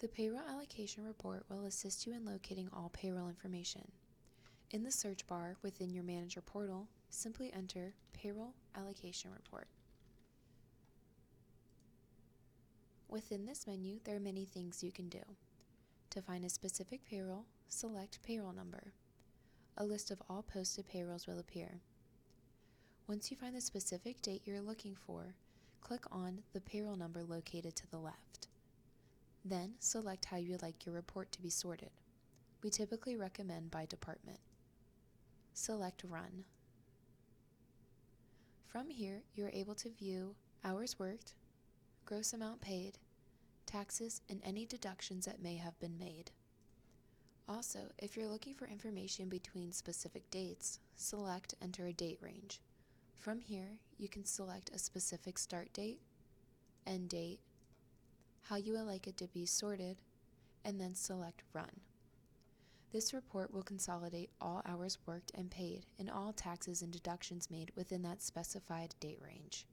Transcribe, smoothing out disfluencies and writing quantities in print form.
The Payroll Allocation Report will assist you in locating all payroll information. In the search bar within your manager portal, simply enter Payroll Allocation Report. Within this menu, there are many things you can do. To find a specific payroll, select Payroll Number. A list of all posted payrolls will appear. Once you find the specific date you're looking for, click on the payroll number located to the left. Then select how you would like your report to be sorted. We typically recommend by department. Select Run. From here, you are able to view hours worked, gross amount paid, taxes, and any deductions that may have been made. Also, if you're looking for information between specific dates, select Enter a Date Range. From here, you can select a specific start date, end date, how you would like it to be sorted, and then select Run. This report will consolidate all hours worked and paid and all taxes and deductions made within that specified date range.